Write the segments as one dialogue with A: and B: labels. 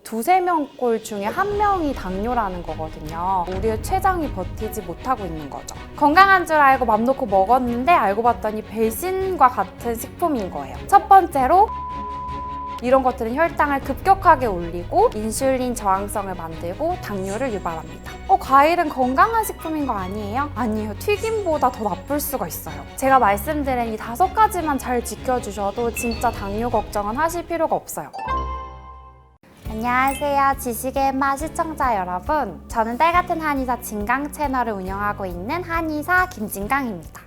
A: 두세 명꼴 중에 한 명이 당뇨라는 거거든요. 우리의 췌장이 버티지 못하고 있는 거죠. 건강한 줄 알고 맘 놓고 먹었는데 알고 봤더니 배신과 같은 식품인 거예요. 첫 번째로 이런 것들은 혈당을 급격하게 올리고 인슐린 저항성을 만들고 당뇨를 유발합니다. 과일은 건강한 식품인 거 아니에요? 아니에요. 튀김보다 더 나쁠 수가 있어요. 제가 말씀드린 이 5가지만 잘 지켜주셔도 진짜 당뇨 걱정은 하실 필요가 없어요. 안녕하세요. 지식의 맛 시청자 여러분. 저는 딸같은 한의사 진강 채널을 운영하고 있는 한의사 김진강입니다.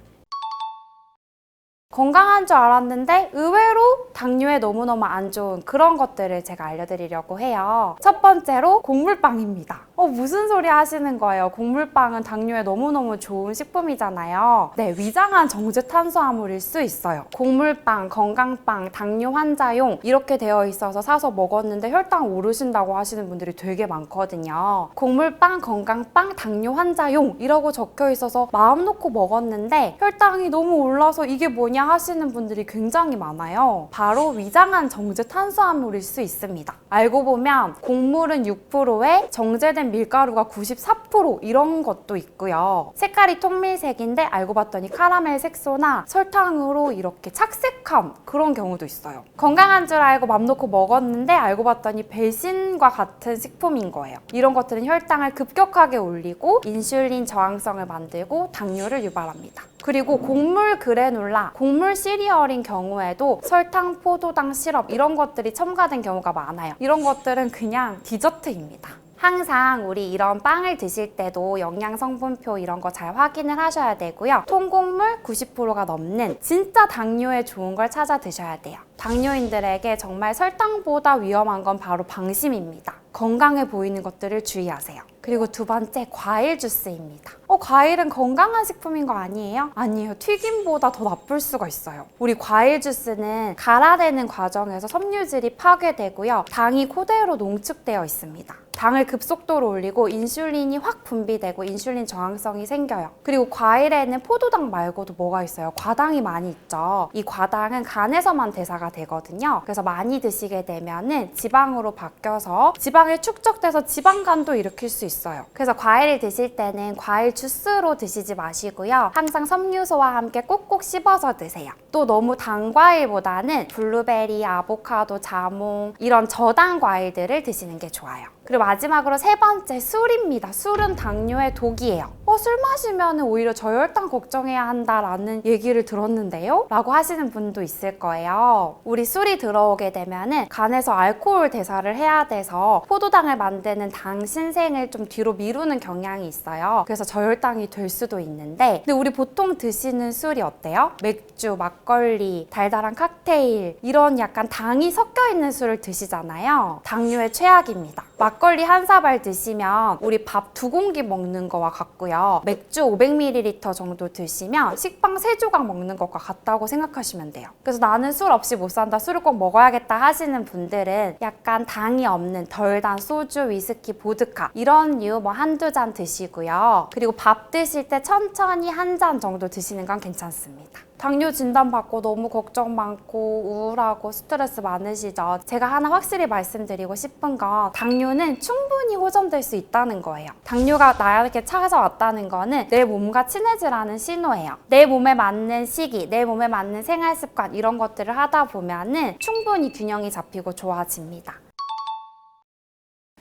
A: 건강한 줄 알았는데 의외로 당뇨에 너무너무 안 좋은 그런 것들을 제가 알려드리려고 해요. 첫 번째로 곡물빵입니다. 무슨 소리 하시는 거예요? 곡물빵은 당뇨에 너무너무 좋은 식품이잖아요. 네, 위장한 정제 탄수화물일 수 있어요. 곡물빵, 건강빵, 당뇨 환자용 이렇게 되어 있어서 사서 먹었는데 혈당 오르신다고 하시는 분들이 되게 많거든요. 곡물빵, 건강빵, 당뇨 환자용 이라고 적혀 있어서 마음 놓고 먹었는데 혈당이 너무 올라서 이게 뭐냐 하시는 분들이 굉장히 많아요. 바로 위장한 정제 탄수화물일 수 있습니다. 알고 보면 곡물은 6%에 정제된 밀가루가 94% 이런 것도 있고요. 색깔이 통밀색인데 알고 봤더니 카라멜 색소나 설탕으로 이렇게 착색한 그런 경우도 있어요. 건강한 줄 알고 맘 놓고 먹었는데 알고 봤더니 배신과 같은 식품인 거예요. 이런 것들은 혈당을 급격하게 올리고 인슐린 저항성을 만들고 당뇨를 유발합니다. 그리고 곡물 그래놀라, 곡물 시리얼인 경우에도 설탕, 포도당, 시럽 이런 것들이 첨가된 경우가 많아요. 이런 것들은 그냥 디저트입니다. 항상 우리 이런 빵을 드실 때도 영양성분표 이런 거 잘 확인을 하셔야 되고요. 통곡물 90%가 넘는 진짜 당뇨에 좋은 걸 찾아 드셔야 돼요. 당뇨인들에게 정말 설탕보다 위험한 건 바로 방심입니다. 건강해 보이는 것들을 주의하세요. 그리고 두 번째, 과일 주스입니다. 과일은 건강한 식품인 거 아니에요? 아니에요. 튀김보다 더 나쁠 수가 있어요. 우리 과일 주스는 갈아내는 과정에서 섬유질이 파괴되고요. 당이 그대로 농축되어 있습니다. 당을 급속도로 올리고 인슐린이 확 분비되고 인슐린 저항성이 생겨요. 그리고 과일에는 포도당 말고도 뭐가 있어요? 과당이 많이 있죠. 이 과당은 간에서만 대사가 되거든요. 그래서 많이 드시게 되면은 지방으로 바뀌어서 지방이 축적돼서 지방간도 일으킬 수 있어요. 그래서 과일을 드실 때는 과일 주스로 드시지 마시고요. 항상 섬유소와 함께 꼭꼭 씹어서 드세요. 또 너무 단 과일보다는 블루베리, 아보카도, 자몽 이런 저당 과일들을 드시는 게 좋아요. 그리고 마지막으로 세 번째, 술입니다. 술은 당뇨의 독이에요. 술 마시면 오히려 저혈당 걱정해야 한다라는 얘기를 들었는데요? 라고 하시는 분도 있을 거예요. 우리 술이 들어오게 되면은 간에서 알코올 대사를 해야 돼서 포도당을 만드는 당 신생을 좀 뒤로 미루는 경향이 있어요. 그래서 저혈당이 될 수도 있는데 근데 우리 보통 드시는 술이 어때요? 맥주, 막걸리, 달달한 칵테일 이런 약간 당이 섞여 있는 술을 드시잖아요. 당뇨의 최악입니다. 막걸리 한 사발 드시면 우리 밥 2공기 먹는 거와 같고요. 맥주 500ml 정도 드시면 식빵 3조각 먹는 것과 같다고 생각하시면 돼요. 그래서 나는 술 없이 못 산다, 술을 꼭 먹어야겠다 하시는 분들은 약간 당이 없는 덜 단 소주, 위스키, 보드카 이런 류 한두 잔 드시고요. 그리고 밥 드실 때 천천히 한 잔 정도 드시는 건 괜찮습니다. 당뇨 진단받고 너무 걱정 많고 우울하고 스트레스 많으시죠? 제가 하나 확실히 말씀드리고 싶은 건 당뇨는 충분히 호전될 수 있다는 거예요. 당뇨가 나에게 찾아왔다는 거는 내 몸과 친해지라는 신호예요. 내 몸에 맞는 시기, 내 몸에 맞는 생활 습관 이런 것들을 하다 보면은 충분히 균형이 잡히고 좋아집니다.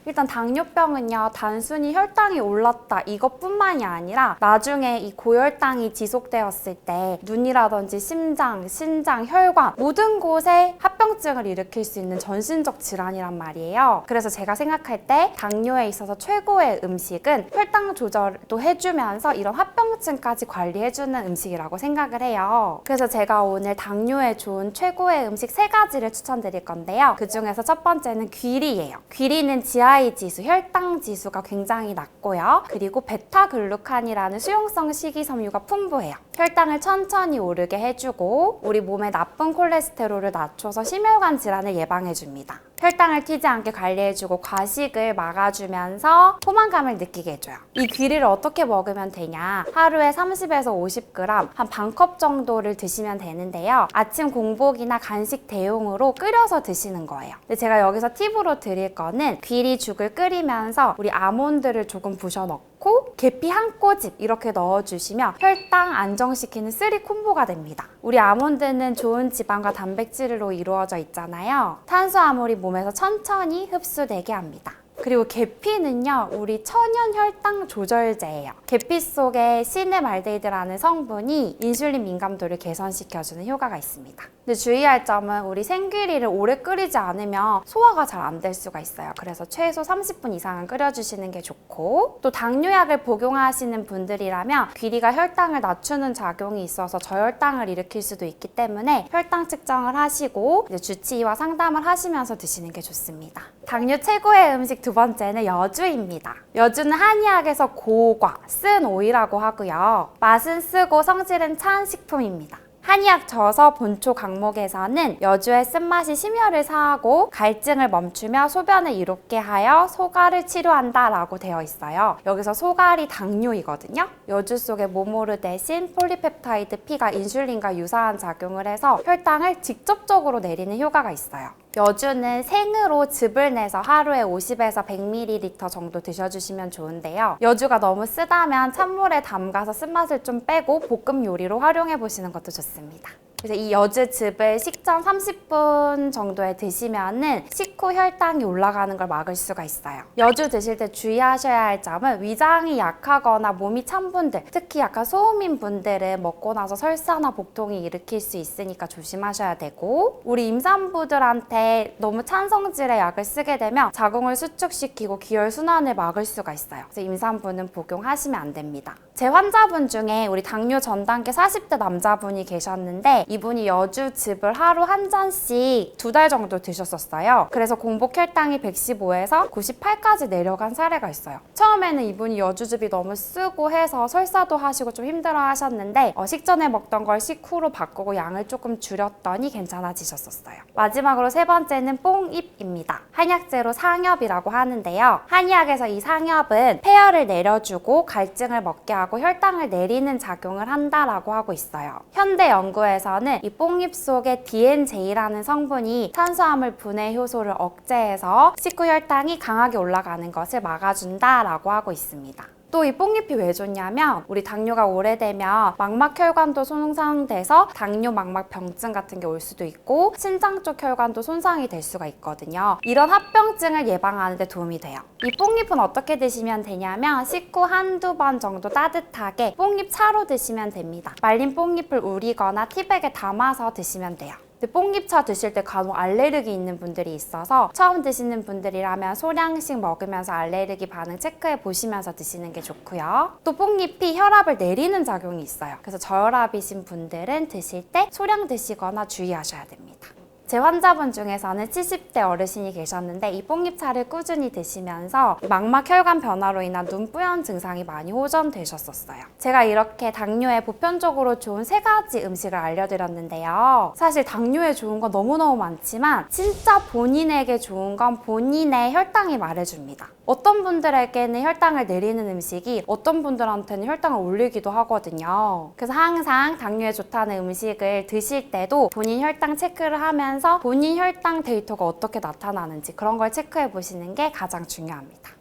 A: 일단 당뇨병은요, 단순히 혈당이 올랐다 이것뿐만이 아니라 나중에 이 고혈당이 지속되었을 때 눈이라든지 심장, 신장, 혈관 모든 곳에 합병증을 일으킬 수 있는 전신적 질환이란 말이에요. 그래서 제가 생각할 때 당뇨에 있어서 최고의 음식은 혈당 조절도 해주면서 이런 합병증까지 관리해주는 음식이라고 생각을 해요. 그래서 제가 오늘 당뇨에 좋은 최고의 음식 3가지를 추천드릴 건데요. 그 중에서 첫 번째는 귀리예요. 귀리는 GI 지수, 혈당 지수가 굉장히 낮고요. 그리고 베타글루칸이라는 수용성 식이섬유가 풍부해요. 혈당을 천천히 오르게 해주고 우리 몸에 나쁜 콜레스테롤을 낮춰서 심혈관 질환을 예방해줍니다. 혈당을 튀지 않게 관리해주고 과식을 막아주면서 포만감을 느끼게 해줘요. 이 귀리를 어떻게 먹으면 되냐? 하루에 30에서 50g, 한 반컵 정도를 드시면 되는데요. 아침 공복이나 간식 대용으로 끓여서 드시는 거예요. 근데 제가 여기서 팁으로 드릴 거는 귀리죽을 끓이면서 우리 아몬드를 조금 부셔 넣고 계피 한 꼬집 이렇게 넣어주시면 혈당 안정시키는 3 콤보가 됩니다. 우리 아몬드는 좋은 지방과 단백질로 이루어져 있잖아요. 탄수화물이 몸에서 천천히 흡수되게 합니다. 그리고 계피는요, 우리 천연 혈당 조절제예요. 계피 속에 시네말데이드라는 성분이 인슐린 민감도를 개선시켜주는 효과가 있습니다. 근데 주의할 점은 우리 생귀리를 오래 끓이지 않으면 소화가 잘 안 될 수가 있어요. 그래서 최소 30분 이상은 끓여주시는 게 좋고, 또 당뇨약을 복용하시는 분들이라면 귀리가 혈당을 낮추는 작용이 있어서 저혈당을 일으킬 수도 있기 때문에 혈당 측정을 하시고 이제 주치의와 상담을 하시면서 드시는 게 좋습니다. 당뇨 최고의 음식 두 번째는 여주입니다. 여주는 한의학에서 고과, 쓴 오이라고 하고요. 맛은 쓰고 성질은 찬 식품입니다. 한의학 저서 본초 강목에서는 여주의 쓴맛이 심혈을 사하고 갈증을 멈추며 소변을 이롭게 하여 소갈을 치료한다 라고 되어 있어요. 여기서 소갈이 당뇨이거든요. 여주 속에 모모르데신, 폴리펩타이드 P가 인슐린과 유사한 작용을 해서 혈당을 직접적으로 내리는 효과가 있어요. 여주는 생으로 즙을 내서 하루에 50에서 100ml 정도 드셔주시면 좋은데요. 여주가 너무 쓰다면 찬물에 담가서 쓴맛을 좀 빼고 볶음 요리로 활용해 보시는 것도 좋습니다. 그래서 이 여주즙을 식전 30분 정도에 드시면은 식후 혈당이 올라가는 걸 막을 수가 있어요. 여주 드실 때 주의하셔야 할 점은 위장이 약하거나 몸이 찬 분들, 특히 약간 소음인 분들은 먹고 나서 설사나 복통이 일으킬 수 있으니까 조심하셔야 되고, 우리 임산부들한테 너무 찬 성질의 약을 쓰게 되면 자궁을 수축시키고 기혈순환을 막을 수가 있어요. 그래서 임산부는 복용하시면 안 됩니다. 제 환자분 중에 우리 당뇨 전 단계 40대 남자분이 계셨는데 이분이 여주즙을 하루 한 잔씩 2달 정도 드셨었어요. 그래서 공복 혈당이 115에서 98까지 내려간 사례가 있어요. 처음에는 이분이 여주즙이 너무 쓰고 해서 설사도 하시고 좀 힘들어 하셨는데 식전에 먹던 걸 식후로 바꾸고 양을 조금 줄였더니 괜찮아지셨었어요. 마지막으로 세 번째는 뽕잎입니다. 한약재로 상엽이라고 하는데요. 한의학에서 이 상엽은 폐열을 내려주고 갈증을 먹게 하고 혈당을 내리는 작용을 한다라고 하고 있어요. 현대 연구에서는 이 뽕잎 속에 DNJ라는 성분이 탄수화물 분해 효소를 억제해서 식후 혈당이 강하게 올라가는 것을 막아준다라고 하고 있습니다. 또 이 뽕잎이 왜 좋냐면 우리 당뇨가 오래되면 망막혈관도 손상돼서 당뇨 망막병증 같은 게 올 수도 있고 신장 쪽 혈관도 손상이 될 수가 있거든요. 이런 합병증을 예방하는 데 도움이 돼요. 이 뽕잎은 어떻게 드시면 되냐면 식후 한두 번 정도 따뜻하게 뽕잎 차로 드시면 됩니다. 말린 뽕잎을 우리거나 티백에 담아서 드시면 돼요. 뽕잎차 드실 때 간혹 알레르기 있는 분들이 있어서 처음 드시는 분들이라면 소량씩 먹으면서 알레르기 반응 체크해 보시면서 드시는 게 좋고요. 또 뽕잎이 혈압을 내리는 작용이 있어요. 그래서 저혈압이신 분들은 드실 때 소량 드시거나 주의하셔야 됩니다. 제 환자분 중에서는 70대 어르신이 계셨는데 이 뽕잎차를 꾸준히 드시면서 망막혈관 변화로 인한 눈뿌연 증상이 많이 호전되셨었어요. 제가 이렇게 당뇨에 보편적으로 좋은 3가지 음식을 알려드렸는데요. 사실 당뇨에 좋은 건 너무너무 많지만 진짜 본인에게 좋은 건 본인의 혈당이 말해줍니다. 어떤 분들에게는 혈당을 내리는 음식이 어떤 분들한테는 혈당을 올리기도 하거든요. 그래서 항상 당뇨에 좋다는 음식을 드실 때도 본인 혈당 체크를 하면서 본인 혈당 데이터가 어떻게 나타나는지 그런 걸 체크해 보시는 게 가장 중요합니다.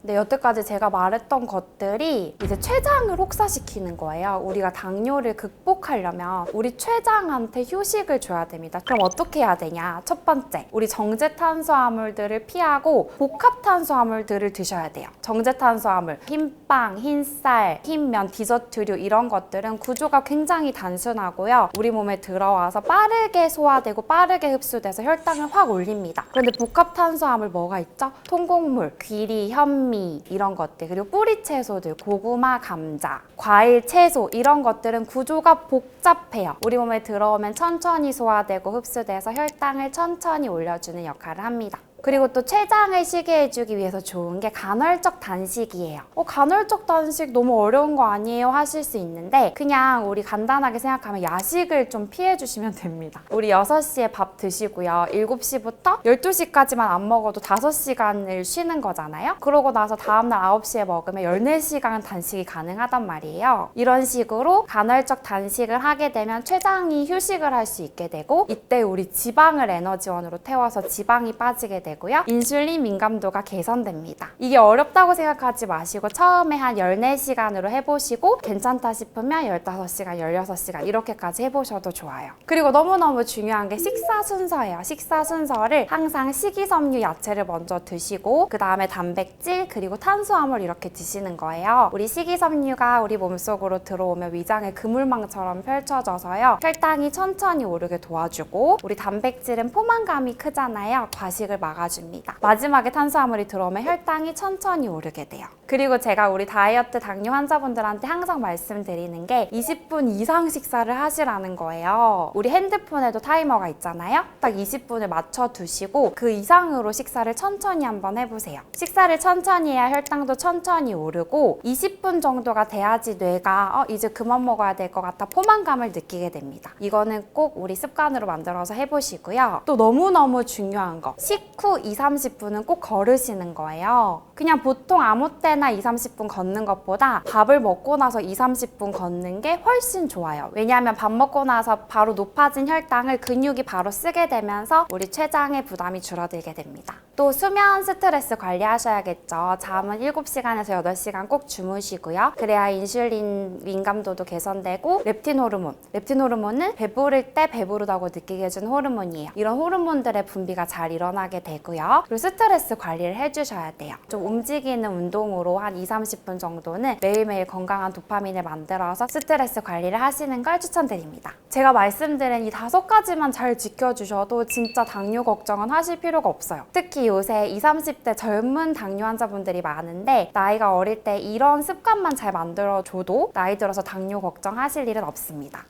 A: 네, 여태까지 제가 말했던 것들이 이제 췌장을 혹사시키는 거예요. 우리가 당뇨를 극복하려면 우리 췌장한테 휴식을 줘야 됩니다. 그럼 어떻게 해야 되냐? 첫 번째, 우리 정제 탄수화물들을 피하고 복합 탄수화물들을 드셔야 돼요. 정제 탄수화물, 흰빵, 흰쌀, 흰면, 디저트류 이런 것들은 구조가 굉장히 단순하고요. 우리 몸에 들어와서 빠르게 소화되고 빠르게 흡수돼서 혈당을 확 올립니다. 그런데 복합 탄수화물 뭐가 있죠? 통곡물, 귀리, 현미 이런 것들, 그리고 뿌리 채소들, 고구마, 감자, 과일, 채소 이런 것들은 구조가 복잡해요. 우리 몸에 들어오면 천천히 소화되고 흡수돼서 혈당을 천천히 올려주는 역할을 합니다. 그리고 또 췌장을 쉬게 해주기 위해서 좋은 게 간헐적 단식이에요. 간헐적 단식 너무 어려운 거 아니에요? 하실 수 있는데 그냥 우리 간단하게 생각하면 야식을 좀 피해주시면 됩니다. 우리 6시에 밥 드시고요. 7시부터 12시까지만 안 먹어도 5시간을 쉬는 거잖아요. 그러고 나서 다음날 9시에 먹으면 14시간 단식이 가능하단 말이에요. 이런 식으로 간헐적 단식을 하게 되면 췌장이 휴식을 할 수 있게 되고 이때 우리 지방을 에너지원으로 태워서 지방이 빠지게 되고요. 인슐린 민감도가 개선됩니다. 이게 어렵다고 생각하지 마시고 처음에 한 14시간으로 해보시고 괜찮다 싶으면 15시간, 16시간 이렇게까지 해보셔도 좋아요. 그리고 너무너무 중요한 게 식사 순서예요. 식사 순서를 항상 식이섬유 야채를 먼저 드시고 그 다음에 단백질 그리고 탄수화물 이렇게 드시는 거예요. 우리 식이섬유가 우리 몸속으로 들어오면 위장에 그물망처럼 펼쳐져서요. 혈당이 천천히 오르게 도와주고 우리 단백질은 포만감이 크잖아요. 과식을 막아줍니다. 마지막에 탄수화물이 들어오면 혈당이 천천히 오르게 돼요. 그리고 제가 우리 다이어트 당뇨 환자분들한테 항상 말씀드리는 게 20분 이상 식사를 하시라는 거예요. 우리 핸드폰에도 타이머가 있잖아요. 딱 20분을 맞춰 두시고 그 이상으로 식사를 천천히 한번 해보세요. 식사를 천천히 해야 혈당도 천천히 오르고 20분 정도가 돼야지 뇌가 이제 그만 먹어야 될 것 같아 포만감을 느끼게 됩니다. 이거는 꼭 우리 습관으로 만들어서 해보시고요. 또 너무너무 중요한 거 식후 20-30분은 꼭 걸으시는 거예요. 그냥 보통 아무 때나 20-30분 걷는 것보다 밥을 먹고 나서 20-30분 걷는 게 훨씬 좋아요. 왜냐하면 밥 먹고 나서 바로 높아진 혈당을 근육이 바로 쓰게 되면서 우리 췌장의 부담이 줄어들게 됩니다. 또 수면 스트레스 관리하셔야겠죠. 잠은 7시간에서 8시간 꼭 주무시고요. 그래야 인슐린 민감도도 개선되고 렙틴 호르몬. 렙틴 호르몬은 배부를 때 배부르다고 느끼게 해주는 호르몬이에요. 이런 호르몬들의 분비가 잘 일어나게 되고요. 그리고 스트레스 관리를 해주셔야 돼요. 좀 움직이는 운동으로 한 20-30분 정도는 매일매일 건강한 도파민을 만들어서 스트레스 관리를 하시는 걸 추천드립니다. 제가 말씀드린 이 5가지만 잘 지켜주셔도 진짜 당뇨 걱정은 하실 필요가 없어요. 특히 요새 20-30대 젊은 당뇨 환자분들이 많은데 나이가 어릴 때 이런 습관만 잘 만들어줘도 나이 들어서 당뇨 걱정하실 일은 없습니다.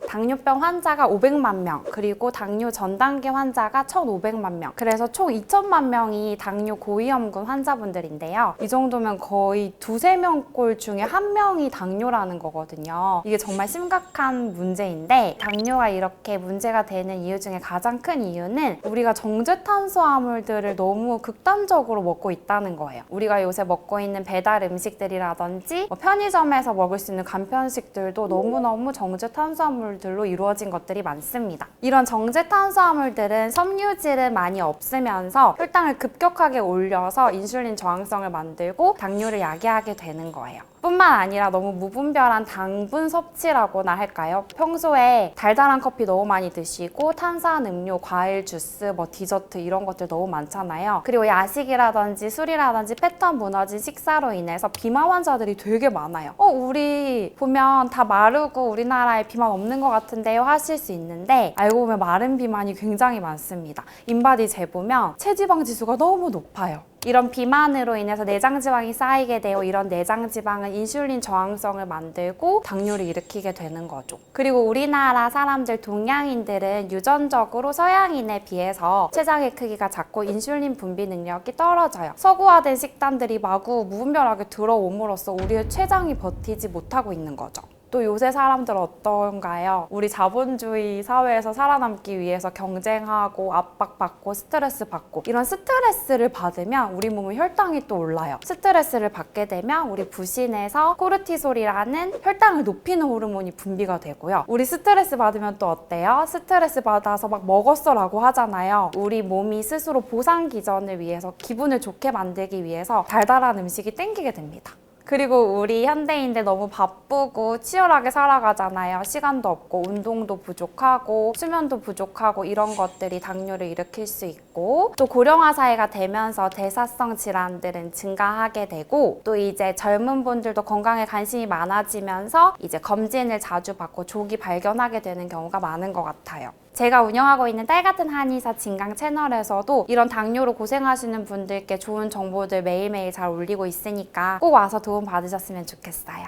A: 당뇨병 환자가 500만 명, 그리고 당뇨 전 단계 환자가 1,500만 명. 그래서 총 2천만 명이 당뇨 고위험군 환자분들인데요. 이 정도면 거의 2-3명꼴 중에 1명이 당뇨라는 거거든요. 이게 정말 심각한 문제인데 당뇨가 이렇게 문제가 되는 이유 중에 가장 큰 이유는 우리가 정제 탄수화물들을 너무 극단적으로 먹고 있다는 거예요. 우리가 요새 먹고 있는 배달 음식들이라든지 편의점에서 먹을 수 있는 간편식들도 너무너무 정제 탄수화물 들로 이루어진 것들이 많습니다. 이런 정제 탄수화물들은 섬유질은 많이 없으면서 혈당을 급격하게 올려서 인슐린 저항성을 만들고 당뇨를 야기하게 되는 거예요. 뿐만 아니라 너무 무분별한 당분 섭취라고나 할까요? 평소에 달달한 커피 너무 많이 드시고 탄산음료, 과일 주스, 디저트 이런 것들 너무 많잖아요. 그리고 야식이라든지 술이라든지 패턴 무너진 식사로 인해서 비만 환자들이 되게 많아요. 우리 보면 다 마르고 우리나라에 비만 없는 것 같은데요 하실 수 있는데 알고 보면 마른 비만이 굉장히 많습니다. 인바디 재보면 체지방 지수가 너무 높아요. 이런 비만으로 인해서 내장지방이 쌓이게 되어 이런 내장지방은 인슐린 저항성을 만들고 당뇨를 일으키게 되는 거죠. 그리고 우리나라 사람들, 동양인들은 유전적으로 서양인에 비해서 췌장의 크기가 작고 인슐린 분비 능력이 떨어져요. 서구화된 식단들이 마구 무분별하게 들어옴으로써 우리의 췌장이 버티지 못하고 있는 거죠. 또 요새 사람들 어떤가요? 우리 자본주의 사회에서 살아남기 위해서 경쟁하고 압박받고 스트레스 받고 이런 스트레스를 받으면 우리 몸은 혈당이 또 올라요. 스트레스를 받게 되면 우리 부신에서 코르티솔이라는 혈당을 높이는 호르몬이 분비가 되고요. 우리 스트레스 받으면 또 어때요? 스트레스 받아서 막 먹었어 라고 하잖아요. 우리 몸이 스스로 보상 기전을 위해서 기분을 좋게 만들기 위해서 달달한 음식이 땡기게 됩니다. 그리고 우리 현대인들 너무 바쁘고 치열하게 살아가잖아요. 시간도 없고 운동도 부족하고 수면도 부족하고 이런 것들이 당뇨를 일으킬 수 있고 또 고령화 사회가 되면서 대사성 질환들은 증가하게 되고 또 이제 젊은 분들도 건강에 관심이 많아지면서 이제 검진을 자주 받고 조기 발견하게 되는 경우가 많은 것 같아요. 제가 운영하고 있는 딸같은 한의사 진강 채널에서도 이런 당뇨로 고생하시는 분들께 좋은 정보들 매일매일 잘 올리고 있으니까 꼭 와서 도움 받으셨으면 좋겠어요.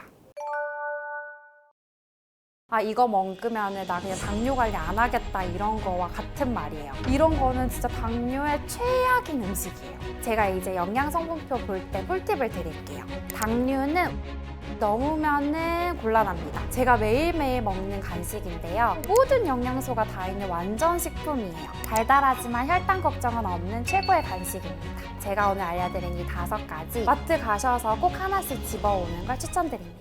A: 아, 이거 먹으면 나 그냥 당뇨 관리 안 하겠다 이런 거와 같은 말이에요. 이런 거는 진짜 당뇨의 최악인 음식이에요. 제가 이제 영양 성분표 볼 때 꿀팁을 드릴게요. 당류는 넘으면은 곤란합니다. 제가 매일매일 먹는 간식인데요. 모든 영양소가 다 있는 완전 식품이에요. 달달하지만 혈당 걱정은 없는 최고의 간식입니다. 제가 오늘 알려드린 이 5가지 마트 가셔서 꼭 하나씩 집어오는 걸 추천드립니다.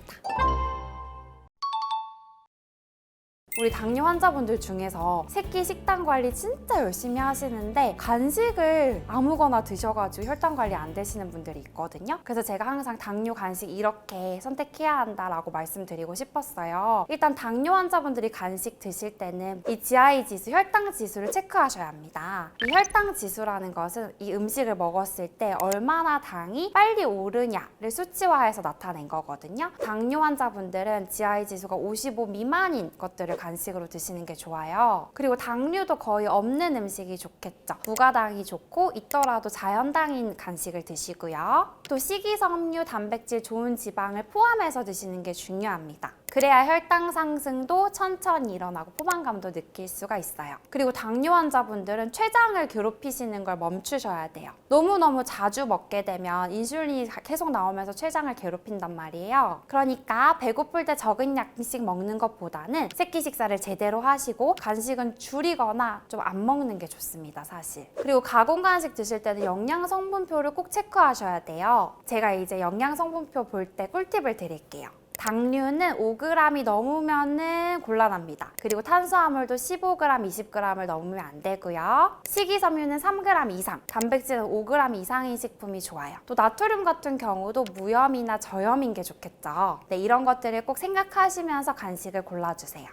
A: 우리 당뇨 환자분들 중에서 새끼 식단 관리 진짜 열심히 하시는데 간식을 아무거나 드셔가지고 혈당 관리 안 되시는 분들이 있거든요. 그래서 제가 항상 당뇨 간식 이렇게 선택해야 한다라고 말씀드리고 싶었어요. 일단 당뇨 환자분들이 간식 드실 때는 이 GI 지수, 혈당 지수를 체크하셔야 합니다. 이 혈당 지수라는 것은 이 음식을 먹었을 때 얼마나 당이 빨리 오르냐를 수치화해서 나타낸 거거든요. 당뇨 환자분들은 GI 지수가 55 미만인 것들을 간식으로 드시는 게 좋아요. 그리고 당류도 거의 없는 음식이 좋겠죠. 무가당이 좋고 있더라도 자연당인 간식을 드시고요. 또 식이섬유, 단백질, 좋은 지방을 포함해서 드시는 게 중요합니다. 그래야 혈당 상승도 천천히 일어나고 포만감도 느낄 수가 있어요. 그리고 당뇨 환자분들은 췌장을 괴롭히시는 걸 멈추셔야 돼요. 너무너무 자주 먹게 되면 인슐린이 계속 나오면서 췌장을 괴롭힌단 말이에요. 그러니까 배고플 때 적은 양씩 먹는 것보다는 새끼 식사를 제대로 하시고 간식은 줄이거나 좀 안 먹는 게 좋습니다, 사실. 그리고 가공 간식 드실 때는 영양 성분표를 꼭 체크하셔야 돼요. 제가 이제 영양 성분표 볼 때 꿀팁을 드릴게요. 당류는 5g이 넘으면 곤란합니다. 그리고 탄수화물도 15g, 20g을 넘으면 안 되고요. 식이섬유는 3g 이상, 단백질은 5g 이상인 식품이 좋아요. 또 나트륨 같은 경우도 무염이나 저염인 게 좋겠죠. 네, 이런 것들을 꼭 생각하시면서 간식을 골라주세요.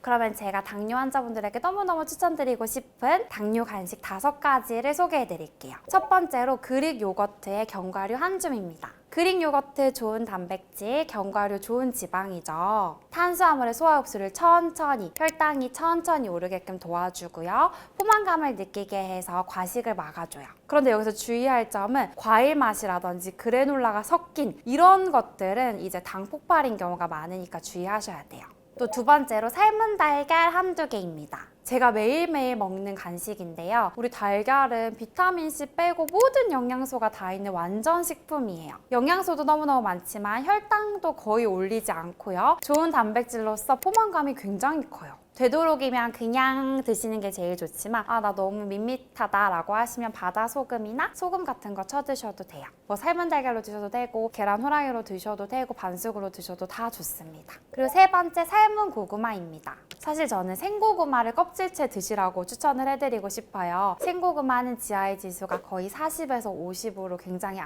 A: 그러면 제가 당뇨 환자분들에게 너무너무 추천드리고 싶은 당뇨 간식 5가지를 소개해 드릴게요. 첫 번째로 그릭 요거트의 견과류 한 줌입니다. 그릭 요거트 좋은 단백질, 견과류 좋은 지방이죠. 탄수화물의 소화 흡수를 천천히, 혈당이 천천히 오르게끔 도와주고요. 포만감을 느끼게 해서 과식을 막아줘요. 그런데 여기서 주의할 점은 과일 맛이라든지 그래놀라가 섞인 이런 것들은 이제 당 폭발인 경우가 많으니까 주의하셔야 돼요. 또 두 번째로 삶은 달걀 한두 개입니다. 제가 매일매일 먹는 간식인데요. 우리 달걀은 비타민C 빼고 모든 영양소가 다 있는 완전 식품이에요. 영양소도 너무너무 많지만 혈당도 거의 올리지 않고요. 좋은 단백질로서 포만감이 굉장히 커요. 되도록이면 그냥 드시는 게 제일 좋지만 나 너무 밋밋하다 라고 하시면 바다 소금이나 소금 같은 거 쳐 드셔도 돼요. 뭐 삶은 달걀로 드셔도 되고 계란 후라이로 드셔도 되고 반숙으로 드셔도 다 좋습니다. 그리고 세 번째 삶은 고구마입니다. 사실 저는 생고구마를 껍질째 드시라고 추천을 해드리고 싶어요. 생고구마는 GI 지수가 거의 40에서 50으로 굉장히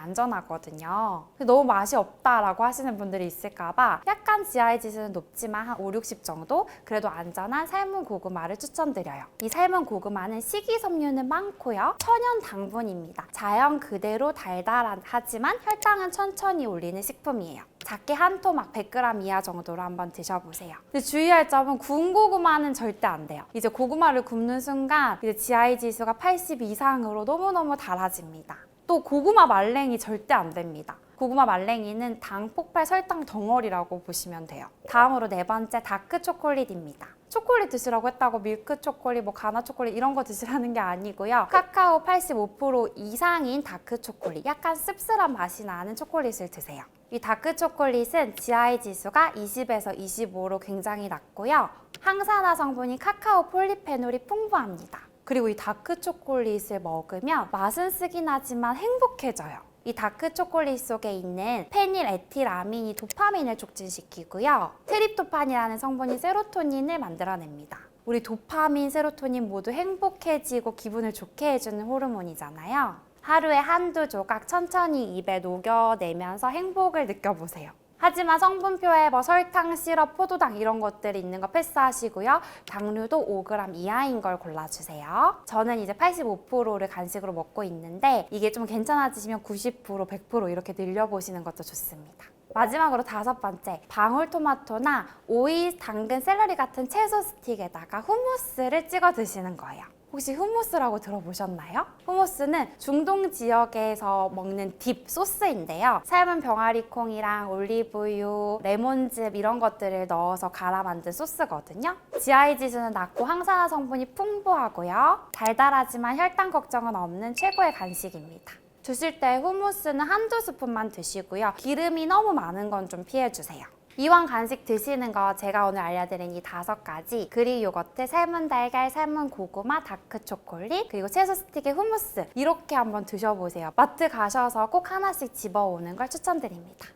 A: 안전하거든요. 너무 맛이 없다라고 하시는 분들이 있을까봐 약간 GI 지수는 높지만 한 5, 60 정도? 그래도 안전한 삶은 고구마를 추천드려요. 이 삶은 고구마는 식이섬유는 많고요. 천연 당분입니다. 자연 그대로 달달하지만 혈당은 천천히 올리는 식품이에요. 작게 한 토막 100g 이하 정도로 한번 드셔보세요. 근데 주의할 점은 구운 고구마는 절대 안 돼요. 이제 고구마를 굽는 순간 이제 GI 지수가 80 이상으로 너무너무 달아집니다. 또 고구마 말랭이 절대 안 됩니다. 고구마 말랭이는 당 폭발 설탕 덩어리라고 보시면 돼요. 다음으로 네 번째 다크 초콜릿입니다. 초콜릿 드시라고 했다고 밀크 초콜릿, 가나 초콜릿 이런 거 드시라는 게 아니고요. 카카오 85% 이상인 다크 초콜릿, 약간 씁쓸한 맛이 나는 초콜릿을 드세요. 이 다크 초콜릿은 GI 지수가 20에서 25로 굉장히 낮고요. 항산화 성분인 카카오 폴리페놀이 풍부합니다. 그리고 이 다크 초콜릿을 먹으면 맛은 쓰긴 하지만 행복해져요. 이 다크 초콜릿 속에 있는 페닐에틸아민이 도파민을 촉진시키고요. 트립토판이라는 성분이 세로토닌을 만들어냅니다. 우리 도파민, 세로토닌 모두 행복해지고 기분을 좋게 해주는 호르몬이잖아요. 하루에 한두 조각 천천히 입에 녹여내면서 행복을 느껴보세요. 하지만 성분표에 설탕, 시럽, 포도당 이런 것들이 있는 거 패스하시고요. 당류도 5g 이하인 걸 골라주세요. 저는 이제 85%를 간식으로 먹고 있는데 이게 좀 괜찮아지시면 90%, 100% 이렇게 늘려보시는 것도 좋습니다. 마지막으로 5번째, 방울토마토나 오이, 당근, 샐러리 같은 채소 스틱에다가 후무스를 찍어 드시는 거예요. 혹시 후무스라고 들어보셨나요? 후무스는 중동 지역에서 먹는 딥 소스인데요. 삶은 병아리콩이랑 올리브유, 레몬즙 이런 것들을 넣어서 갈아 만든 소스거든요. GI 지수는 낮고 항산화 성분이 풍부하고요. 달달하지만 혈당 걱정은 없는 최고의 간식입니다. 드실 때 후무스는 한두 스푼만 드시고요. 기름이 너무 많은 건 좀 피해주세요. 이왕 간식 드시는 거 제가 오늘 알려드린 이 5가지 그릭 요거트, 삶은 달걀, 삶은 고구마, 다크 초콜릿, 그리고 채소 스틱의 후무스 이렇게 한번 드셔보세요. 마트 가셔서 꼭 하나씩 집어오는 걸 추천드립니다.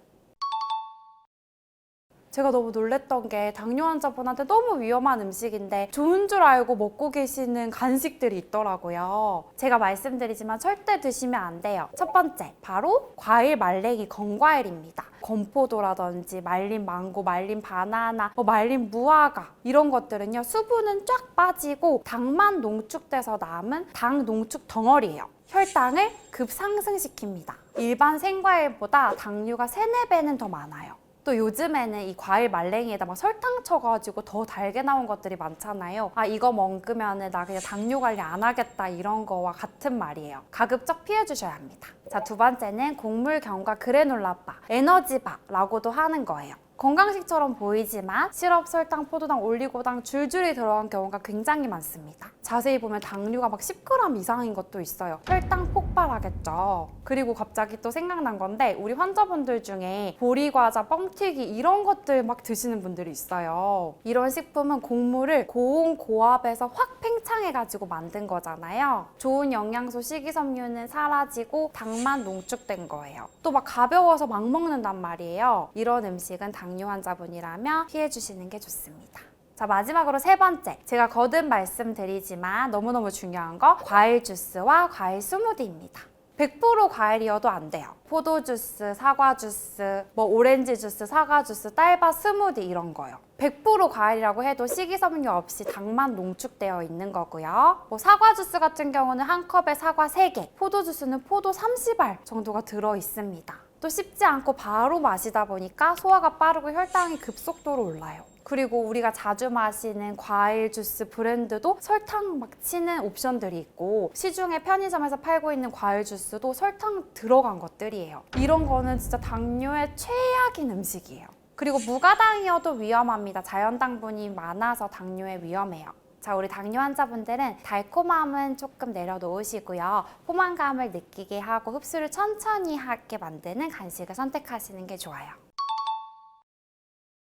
A: 제가 너무 놀랬던 게 당뇨 환자분한테 너무 위험한 음식인데 좋은 줄 알고 먹고 계시는 간식들이 있더라고요. 제가 말씀드리지만 절대 드시면 안 돼요. 첫 번째, 바로 과일 말랭이 건과일입니다. 건포도라든지 말린 망고, 말린 바나나, 말린 무화과 이런 것들은요. 수분은 쫙 빠지고 당만 농축돼서 남은 당 농축 덩어리예요. 혈당을 급상승시킵니다. 일반 생과일보다 당류가 3, 4배는 더 많아요. 또 요즘에는 이 과일 말랭이에다 막 설탕 쳐가지고 더 달게 나온 것들이 많잖아요. 아, 이거 먹으면 나 그냥 당뇨 관리 안 하겠다 이런 거와 같은 말이에요. 가급적 피해 주셔야 합니다. 자, 두 번째는 곡물 견과 그래놀라바, 에너지바라고도 하는 거예요. 건강식처럼 보이지만 시럽, 설탕, 포도당, 올리고당 줄줄이 들어간 경우가 굉장히 많습니다. 자세히 보면 당류가 막 10g 이상인 것도 있어요. 혈당 폭발하겠죠. 그리고 갑자기 또 생각난 건데 우리 환자분들 중에 보리과자, 뻥튀기 이런 것들 막 드시는 분들이 있어요. 이런 식품은 곡물을 고온 고압에서 확 팽창해가지고 만든 거잖아요. 좋은 영양소, 식이섬유는 사라지고 당만 농축된 거예요. 또 막 가벼워서 막 먹는단 말이에요. 이런 음식은 당뇨 환자분이라면 피해 주시는 게 좋습니다. 자, 마지막으로 3번째, 제가 거듭 말씀드리지만 너무너무 중요한 거 과일 주스와 과일 스무디입니다. 100% 과일이어도 안 돼요. 포도 주스, 사과 주스, 오렌지 주스, 사과 주스, 딸바 스무디 이런 거요. 100% 과일이라고 해도 식이섬유 없이 당만 농축되어 있는 거고요. 사과 주스 같은 경우는 한 컵에 사과 3개, 포도 주스는 포도 30알 정도가 들어 있습니다. 또 씹지 않고 바로 마시다 보니까 소화가 빠르고 혈당이 급속도로 올라요. 그리고 우리가 자주 마시는 과일 주스 브랜드도 설탕 막 치는 옵션들이 있고 시중에 편의점에서 팔고 있는 과일 주스도 설탕 들어간 것들이에요. 이런 거는 진짜 당뇨의 최악인 음식이에요. 그리고 무가당이어도 위험합니다. 자연당분이 많아서 당뇨에 위험해요. 자, 우리 당뇨 환자분들은 달콤함은 조금 내려놓으시고요. 포만감을 느끼게 하고 흡수를 천천히 하게 만드는 간식을 선택하시는 게 좋아요.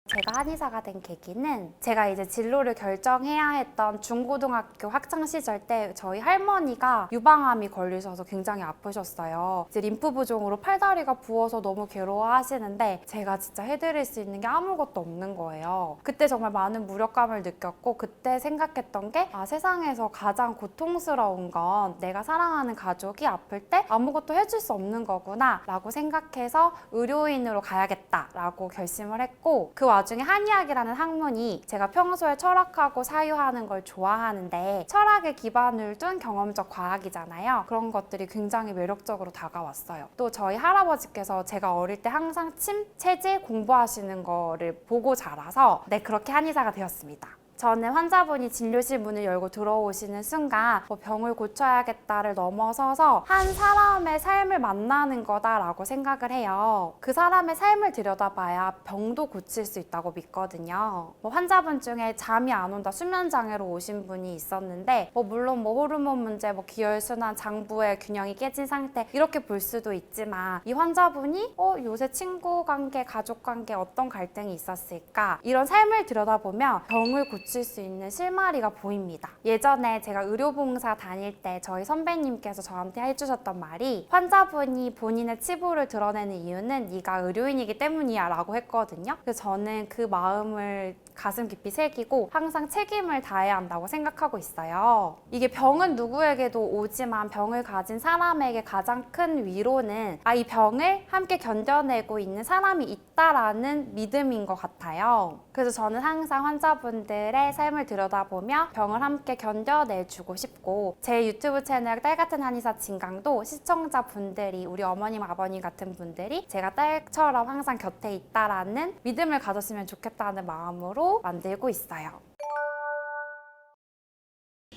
A: 제가 한의사가 된 계기는 제가 이제 진로를 결정해야 했던 중고등학교 학창 시절 때 저희 할머니가 유방암이 걸리셔서 굉장히 아프셨어요. 이제 림프 부종으로 팔다리가 부어서 너무 괴로워하시는데 제가 진짜 해드릴 수 있는 게 아무것도 없는 거예요. 그때 정말 많은 무력감을 느꼈고 그때 생각했던 게 세상에서 가장 고통스러운 건 내가 사랑하는 가족이 아플 때 아무것도 해줄 수 없는 거구나 라고 생각해서 의료인으로 가야겠다라고 결심을 했고 그 와중에 한의학이라는 학문이 제가 평소에 철학하고 사유하는 걸 좋아하는데 철학에 기반을 둔 경험적 과학이잖아요. 그런 것들이 굉장히 매력적으로 다가왔어요. 또 저희 할아버지께서 제가 어릴 때 항상 침, 체질 공부하시는 거를 보고 자라서 그렇게 한의사가 되었습니다. 저는 환자분이 진료실 문을 열고 들어오시는 순간 병을 고쳐야겠다를 넘어서서 한 사람의 삶을 만나는 거다라고 생각을 해요. 그 사람의 삶을 들여다봐야 병도 고칠 수 있다고 믿거든요. 환자분 중에 잠이 안 온다, 수면장애로 오신 분이 있었는데 물론 호르몬 문제, 기혈순환, 장부의 균형이 깨진 상태 이렇게 볼 수도 있지만 이 환자분이 요새 친구 관계, 가족 관계 어떤 갈등이 있었을까 이런 삶을 들여다보면 병을 고칠 수 있는 실마리가 보입니다. 예전에 제가 의료봉사 다닐 때 저희 선배님께서 저한테 해주셨던 말이 환자분이 본인의 치부를 드러내는 이유는 네가 의료인이기 때문이야 라고 했거든요. 그래서 저는 그 마음을 가슴 깊이 새기고 항상 책임을 다해야 한다고 생각하고 있어요. 이게 병은 누구에게도 오지만 병을 가진 사람에게 가장 큰 위로는 이 병을 함께 견뎌내고 있는 사람이 있다라는 믿음인 것 같아요. 그래서 저는 항상 환자분들의 삶을 들여다보며 병을 함께 견뎌내주고 싶고 제 유튜브 채널 딸같은 한의사 진강도 시청자분들이 우리 어머님, 아버님 같은 분들이 제가 딸처럼 항상 곁에 있다라는 믿음을 가졌으면 좋겠다는 마음으로 만들고 있어요.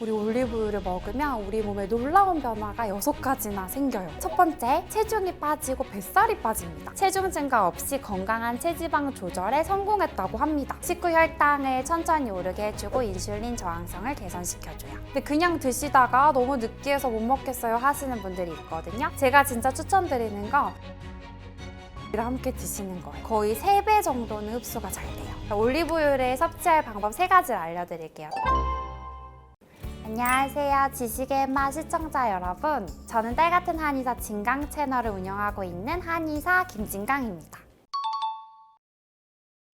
A: 우리 올리브유를 먹으면 우리 몸에 놀라운 변화가 6가지나 생겨요. 첫 번째, 체중이 빠지고 뱃살이 빠집니다. 체중 증가 없이 건강한 체지방 조절에 성공했다고 합니다. 식후 혈당을 천천히 오르게 해주고 인슐린 저항성을 개선시켜줘요. 근데 그냥 드시다가 너무 느끼해서 못 먹겠어요 하시는 분들이 있거든요. 제가 진짜 추천드리는 거 함께 드시는 거예요. 거의 3배 정도는 흡수가 잘 돼요. 올리브유를 섭취할 방법 3가지를 알려드릴게요. 안녕하세요. 지식의 맛 시청자 여러분. 저는 딸같은 한의사 진강 채널을 운영하고 있는 한의사 김진강입니다.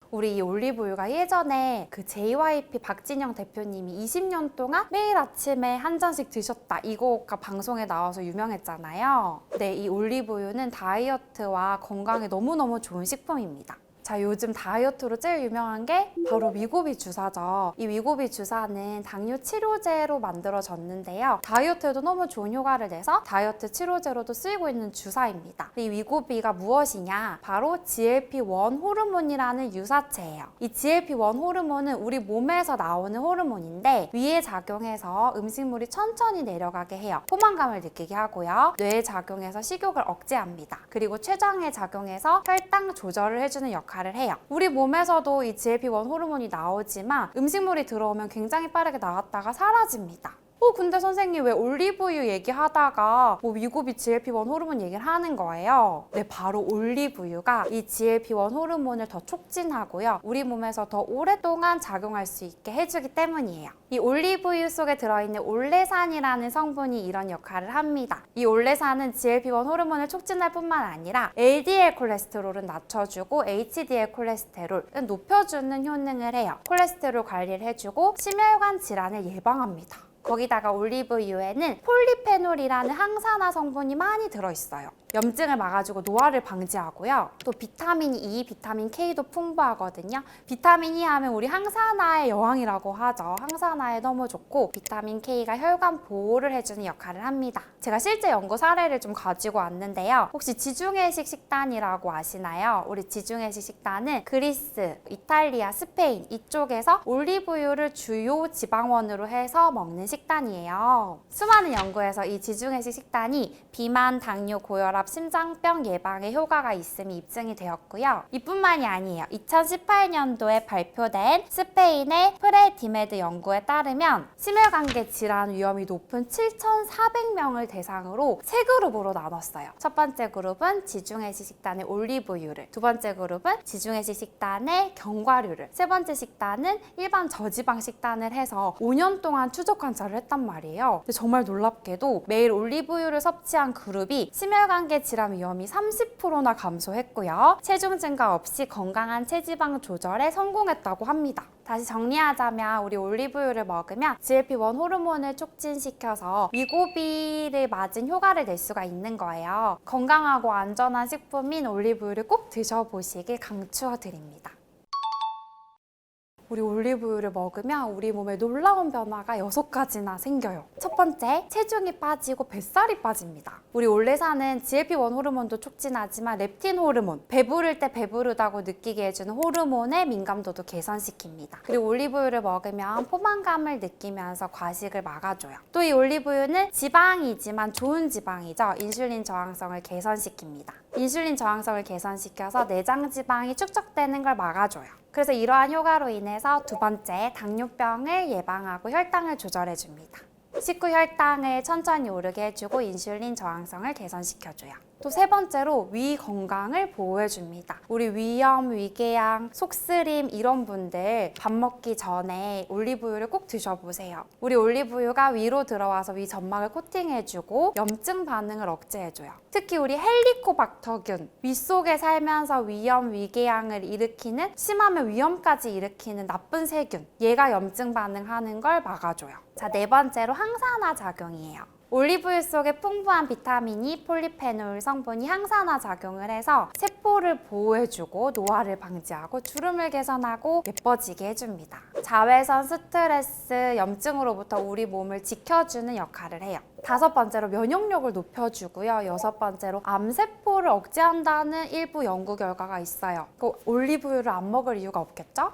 A: 우리 이 올리브유가 예전에 그 JYP 박진영 대표님이 20년 동안 매일 아침에 한 잔씩 드셨다 이거가 방송에 나와서 유명했잖아요. 네, 이 올리브유는 다이어트와 건강에 너무너무 좋은 식품입니다. 자, 요즘 다이어트로 제일 유명한 게 바로 위고비 주사죠. 이 위고비 주사는 당뇨 치료제로 만들어졌는데요. 다이어트에도 너무 좋은 효과를 내서 다이어트 치료제로도 쓰이고 있는 주사입니다. 이 위고비가 무엇이냐? 바로 GLP-1 호르몬이라는 유사체예요. 이 GLP-1 호르몬은 우리 몸에서 나오는 호르몬인데 위에 작용해서 음식물이 천천히 내려가게 해요. 포만감을 느끼게 하고요. 뇌에 작용해서 식욕을 억제합니다. 그리고 췌장에 작용해서 혈당 조절을 해주는 역할을 해요. 우리 몸에서도 이 GLP-1 호르몬이 나오지만 음식물이 들어오면 굉장히 빠르게 나왔다가 사라집니다. 근데 선생님 왜 올리브유 얘기하다가 위고비 GLP-1 호르몬 얘기를 하는 거예요? 네, 바로 올리브유가 이 GLP-1 호르몬을 더 촉진하고요. 우리 몸에서 더 오랫동안 작용할 수 있게 해주기 때문이에요. 이 올리브유 속에 들어있는 올레산이라는 성분이 이런 역할을 합니다. 이 올레산은 GLP-1 호르몬을 촉진할 뿐만 아니라 LDL 콜레스테롤은 낮춰주고 HDL 콜레스테롤은 높여주는 효능을 해요. 콜레스테롤 관리를 해주고 심혈관 질환을 예방합니다. 거기다가 올리브유에는 폴리페놀이라는 항산화 성분이 많이 들어있어요. 염증을 막아주고 노화를 방지하고요. 또 비타민 E, 비타민 K도 풍부하거든요. 비타민 E 하면 우리 항산화의 여왕이라고 하죠. 항산화에 너무 좋고 비타민 K가 혈관 보호를 해주는 역할을 합니다. 제가 실제 연구 사례를 좀 가지고 왔는데요. 혹시 지중해식 식단이라고 아시나요? 우리 지중해식 식단은 그리스, 이탈리아, 스페인 이쪽에서 올리브유를 주요 지방원으로 해서 먹는 식단이에요. 수많은 연구에서 이 지중해식 식단이 비만, 당뇨, 고혈압, 심장병 예방에 효과가 있음이 입증이 되었고요. 이뿐만이 아니에요. 2018년도에 발표된 스페인의 프레디메드 연구에 따르면 심혈관계 질환 위험이 높은 7,400명을 대상으로 세 그룹으로 나눴어요. 첫 번째 그룹은 지중해식 식단의 올리브유를, 두 번째 그룹은 지중해식 식단의 견과류를, 세 번째 식단은 일반 저지방 식단을 해서 5년 동안 추적 관찰을 했단 말이에요. 근데 정말 놀랍게도 매일 올리브유를 섭취한 그룹이 심혈관계 질환 위험이 30%나 감소했고요. 체중 증가 없이 건강한 체지방 조절에 성공했다고 합니다. 다시 정리하자면 우리 올리브유를 먹으면 GLP-1 호르몬을 촉진시켜서 위고비를 맞은 효과를 낼 수가 있는 거예요. 건강하고 안전한 식품인 올리브유를 꼭 드셔보시길 강추드립니다. 우리 올리브유를 먹으면 우리 몸에 놀라운 변화가 6가지나 생겨요. 첫 번째, 체중이 빠지고 뱃살이 빠집니다. 우리 올레산은 GLP-1 호르몬도 촉진하지만 렙틴 호르몬, 배부를 때 배부르다고 느끼게 해주는 호르몬의 민감도도 개선시킵니다. 그리고 올리브유를 먹으면 포만감을 느끼면서 과식을 막아줘요. 또 이 올리브유는 지방이지만 좋은 지방이죠. 인슐린 저항성을 개선시킵니다. 인슐린 저항성을 개선시켜서 내장 지방이 축적되는 걸 막아줘요. 그래서 이러한 효과로 인해서 두 번째, 당뇨병을 예방하고 혈당을 조절해줍니다. 식후 혈당을 천천히 오르게 해주고 인슐린 저항성을 개선시켜줘요. 또 세 번째로 위 건강을 보호해줍니다. 우리 위염, 위궤양, 속쓰림 이런 분들 밥 먹기 전에 올리브유를 꼭 드셔보세요. 우리 올리브유가 위로 들어와서 위 점막을 코팅해주고 염증 반응을 억제해줘요. 특히 우리 헬리코박터균, 위 속에 살면서 위염, 위궤양을 일으키는, 심하면 위염까지 일으키는 나쁜 세균, 얘가 염증 반응하는 걸 막아줘요. 자, 네 번째로 항산화 작용이에요. 올리브유 속에 풍부한 비타민이 폴리페놀 성분이 항산화 작용을 해서 세포를 보호해주고 노화를 방지하고 주름을 개선하고 예뻐지게 해줍니다. 자외선, 스트레스, 염증으로부터 우리 몸을 지켜주는 역할을 해요. 다섯 번째로 면역력을 높여주고요. 여섯 번째로 암세포를 억제한다는 일부 연구 결과가 있어요. 올리브유를 안 먹을 이유가 없겠죠?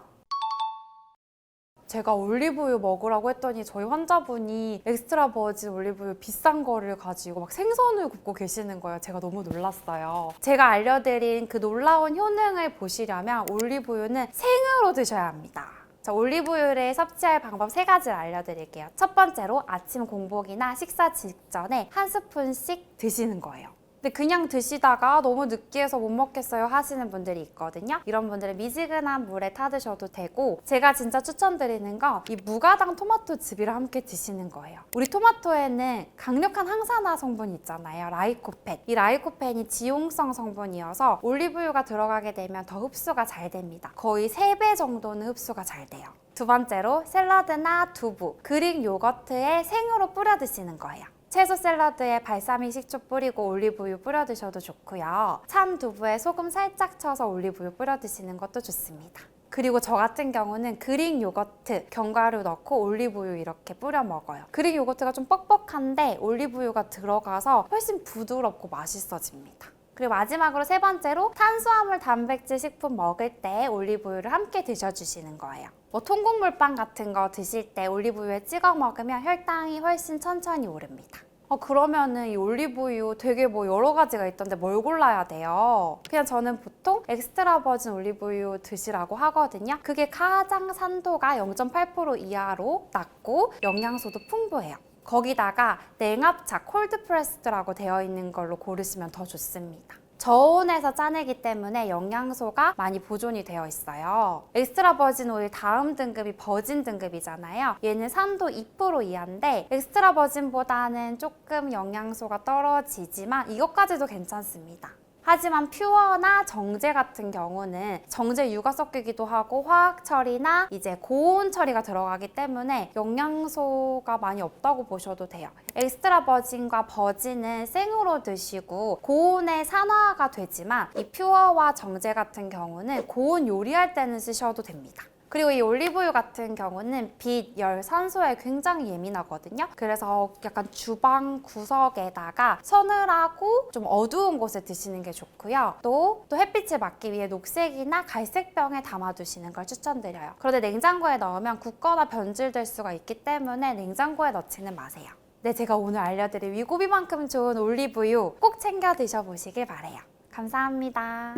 A: 제가 올리브유 먹으라고 했더니 저희 환자분이 엑스트라 버진 올리브유 비싼 거를 가지고 막 생선을 굽고 계시는 거예요. 제가 너무 놀랐어요. 제가 알려드린 그 놀라운 효능을 보시려면 올리브유는 생으로 드셔야 합니다. 자, 올리브유를 섭취할 방법 3가지를 알려드릴게요. 첫 번째로 아침 공복이나 식사 직전에 한 스푼씩 드시는 거예요. 근데 그냥 드시다가 너무 느끼해서 못 먹겠어요 하시는 분들이 있거든요. 이런 분들은 미지근한 물에 타드셔도 되고, 제가 진짜 추천드리는 건 이 무가당 토마토즙이랑 함께 드시는 거예요. 우리 토마토에는 강력한 항산화 성분이 있잖아요. 라이코펜. 이 라이코펜이 지용성 성분이어서 올리브유가 들어가게 되면 더 흡수가 잘 됩니다. 거의 3배 정도는 흡수가 잘 돼요. 두 번째로 샐러드나 두부, 그릭 요거트에 생으로 뿌려 드시는 거예요. 채소 샐러드에 발사믹 식초 뿌리고 올리브유 뿌려 드셔도 좋고요. 찬 두부에 소금 살짝 쳐서 올리브유 뿌려 드시는 것도 좋습니다. 그리고 저 같은 경우는 그릭 요거트, 견과류 넣고 올리브유 이렇게 뿌려 먹어요. 그릭 요거트가 좀 뻑뻑한데 올리브유가 들어가서 훨씬 부드럽고 맛있어집니다. 그리고 마지막으로 3번째로 탄수화물 단백질 식품 먹을 때 올리브유를 함께 드셔주시는 거예요. 뭐 통곡물빵 같은 거 드실 때 올리브유에 찍어 먹으면 혈당이 훨씬 천천히 오릅니다. 그러면은 이 올리브유 되게 뭐 여러 가지가 있던데 뭘 골라야 돼요? 그냥 저는 보통 엑스트라 버진 올리브유 드시라고 하거든요. 그게 가장 산도가 0.8% 이하로 낮고 영양소도 풍부해요. 거기다가 냉압차 콜드 프레스드라고 되어 있는 걸로 고르시면 더 좋습니다. 저온에서 짜내기 때문에 영양소가 많이 보존이 되어 있어요. 엑스트라 버진 오일 다음 등급이 버진 등급이잖아요. 얘는 산도 2% 이하인데 엑스트라 버진보다는 조금 영양소가 떨어지지만 이것까지도 괜찮습니다. 하지만 퓨어나 정제 같은 경우는 정제유가 섞이기도 하고 화학 처리나 이제 고온 처리가 들어가기 때문에 영양소가 많이 없다고 보셔도 돼요. 엑스트라 버진과 버진은 생으로 드시고 고온에 산화가 되지만 이 퓨어와 정제 같은 경우는 고온 요리할 때는 쓰셔도 됩니다. 그리고 이 올리브유 같은 경우는 빛, 열, 산소에 굉장히 예민하거든요. 그래서 약간 주방 구석에다가 서늘하고 좀 어두운 곳에 드시는 게 좋고요. 또 햇빛을 막기 위해 녹색이나 갈색 병에 담아두시는 걸 추천드려요. 그런데 냉장고에 넣으면 굳거나 변질될 수가 있기 때문에 냉장고에 넣지는 마세요. 네, 제가 오늘 알려드린 위고비만큼 좋은 올리브유 꼭 챙겨 드셔보시길 바래요. 감사합니다.